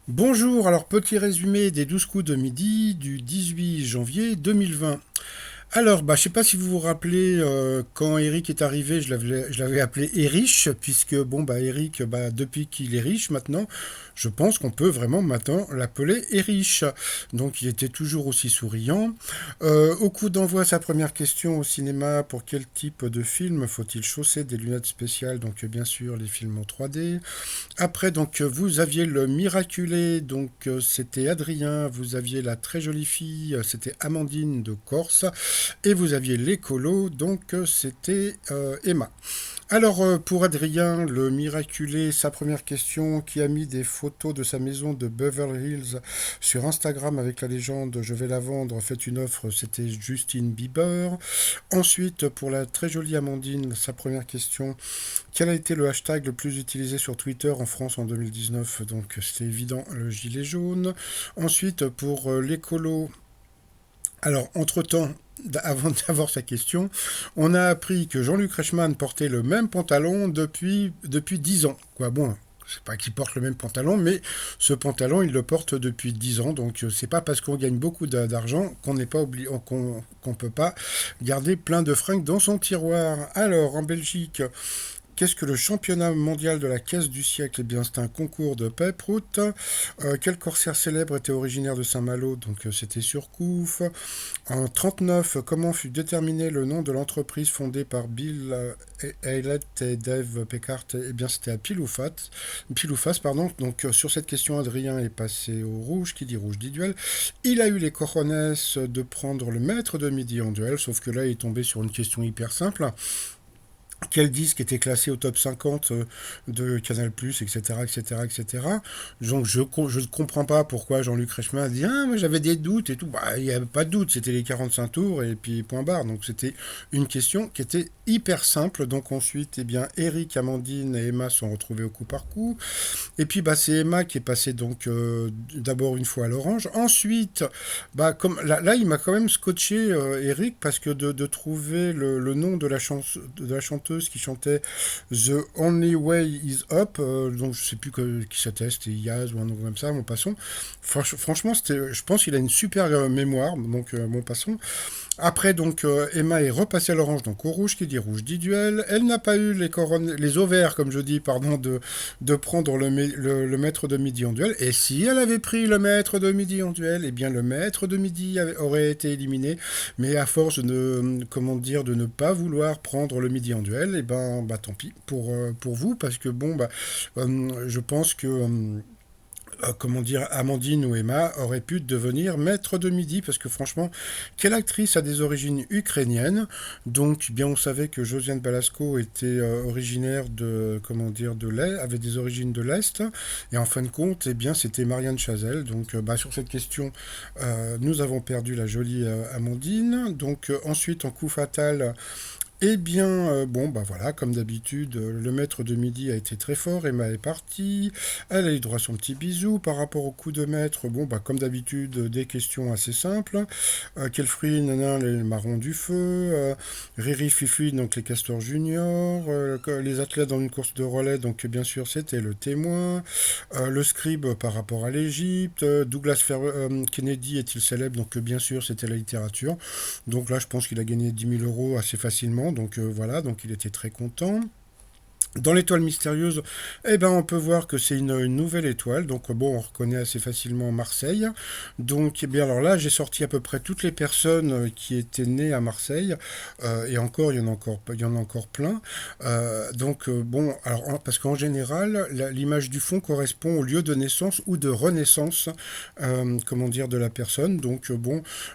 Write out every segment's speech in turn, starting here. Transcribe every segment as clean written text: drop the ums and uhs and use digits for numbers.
Bonjour, alors petit résumé des 12 coups de midi du 18 janvier 2020. Alors, je sais pas si vous vous rappelez, quand Eric est arrivé, je l'avais appelé Erich, puisque, Eric, depuis qu'il est riche maintenant, je pense qu'on peut vraiment maintenant l'appeler Erich. Donc, il était toujours aussi souriant. Au coup d'envoi, sa première question au cinéma, pour quel type de film faut-il chausser des lunettes spéciales? Donc, bien sûr, les films en 3D. Après, vous aviez le miraculé, c'était Adrien, vous aviez la très jolie fille, c'était Amandine de Corse, et vous aviez l'écolo, c'était Emma. Alors, pour Adrien, le miraculé, sa première question, qui a mis des photos de sa maison de Beverly Hills sur Instagram avec la légende «Je vais la vendre, faites une offre», c'était Justine Bieber. Ensuite, pour la très jolie Amandine, sa première question, quel a été le hashtag le plus utilisé sur Twitter en France en 2019? Donc, c'était évident, le gilet jaune. Ensuite, pour l'écolo, alors, entre-temps, avant d'avoir sa question, on a appris que Jean-Luc Reichmann portait le même pantalon depuis 10 ans. Quoi, bon, c'est pas qu'il porte le même pantalon, mais ce pantalon, il le porte depuis 10 ans. Donc, c'est pas parce qu'on gagne beaucoup d'argent qu'on n'est pas oublié, qu'on peut pas garder plein de fringues dans son tiroir. Alors, en Belgique, qu'est-ce que le championnat mondial de la caisse du siècle? Eh bien, c'est un concours de pep-route. Quel corsaire célèbre était originaire de Saint-Malo? C'était Surcouf. En 39, comment fut déterminé le nom de l'entreprise fondée par Bill Eilert et Dave Peckart? Eh bien, c'était à Pile ou Face, pardon. Sur cette question, Adrien est passé au rouge. Qui dit rouge dit duel. Il a eu les cojones de prendre le maître de midi en duel, sauf que là, il est tombé sur une question hyper simple. Quel disque était classé au top 50 de Canal+, etc., etc., etc. Donc je ne comprends pas pourquoi Jean-Luc Reichmann a dit «Ah, moi j'avais des doutes et tout». Il n'y avait pas de doute, c'était les 45 tours et puis point barre. Donc c'était une question qui était hyper simple. Donc ensuite, eh bien, Eric, Amandine et Emma sont retrouvés au coup par coup. Et puis c'est Emma qui est passée d'abord une fois à l'orange. Ensuite, comme là, il m'a quand même scotché Eric parce que de trouver le nom de la chanteuse qui chantait The Only Way Is Up, donc je sais plus qui c'était, c'était Yaz ou un nom comme ça, mon passant. Franchement, je pense qu'il a une super mémoire, mon passant. Après, Emma est repassée à l'orange, donc au rouge, qui dit rouge dit duel. Elle n'a pas eu les ovaires, comme je dis, pardon, de prendre le maître de midi en duel. Et si elle avait pris le maître de midi en duel, eh bien le maître de midi aurait été éliminé. Mais à force comment dire, de ne pas vouloir prendre le midi en duel, tant pis pour vous, parce que je pense que comment dire, Amandine ou Emma auraient pu devenir maître de midi, parce que franchement, quelle actrice a des origines ukrainiennes? Donc, bien, on savait que Josiane Balasco était originaire comment dire, de l'Est, avait des origines de l'Est, et en fin de compte, eh bien, c'était Marianne Chazelle. Sur cette question, nous avons perdu la jolie Amandine. Ensuite, en coup fatal, eh bien, voilà, comme d'habitude, le maître de midi a été très fort, Emma est partie, elle a eu droit à son petit bisou. Par rapport au coup de maître, comme d'habitude, des questions assez simples. Quel fruit, nanan, les marrons du feu, Riri Fifi, donc les castors juniors, les athlètes dans une course de relais, donc bien sûr, c'était le témoin, le scribe par rapport à l'Égypte, Kennedy est-il célèbre, bien sûr, c'était la littérature. Donc là, je pense qu'il a gagné 10 000 € assez facilement. Voilà, donc il était très content. Dans l'étoile mystérieuse, on peut voir que c'est une nouvelle étoile. On reconnaît assez facilement Marseille. Alors là, j'ai sorti à peu près toutes les personnes qui étaient nées à Marseille. Et encore, il y en a encore plein. Parce qu'en général, l'image du fond correspond au lieu de naissance ou de renaissance, comment dire, de la personne.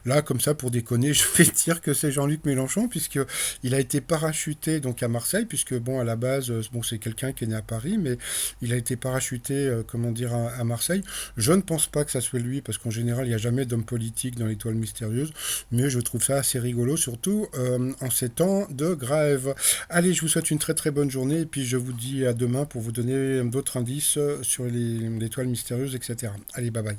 Là, comme ça, pour déconner, je vais dire que c'est Jean-Luc Mélenchon, puisque il a été parachuté à Marseille, puisque à la base, c'est quelqu'un qui est né à Paris, mais il a été parachuté, comment dire, à Marseille. Je ne pense pas que ça soit lui, parce qu'en général, il n'y a jamais d'homme politique dans l'étoile mystérieuse, mais je trouve ça assez rigolo, surtout en ces temps de grève. Allez, je vous souhaite une très très bonne journée, et puis je vous dis à demain pour vous donner d'autres indices sur l'étoile mystérieuse, etc. Allez, bye bye.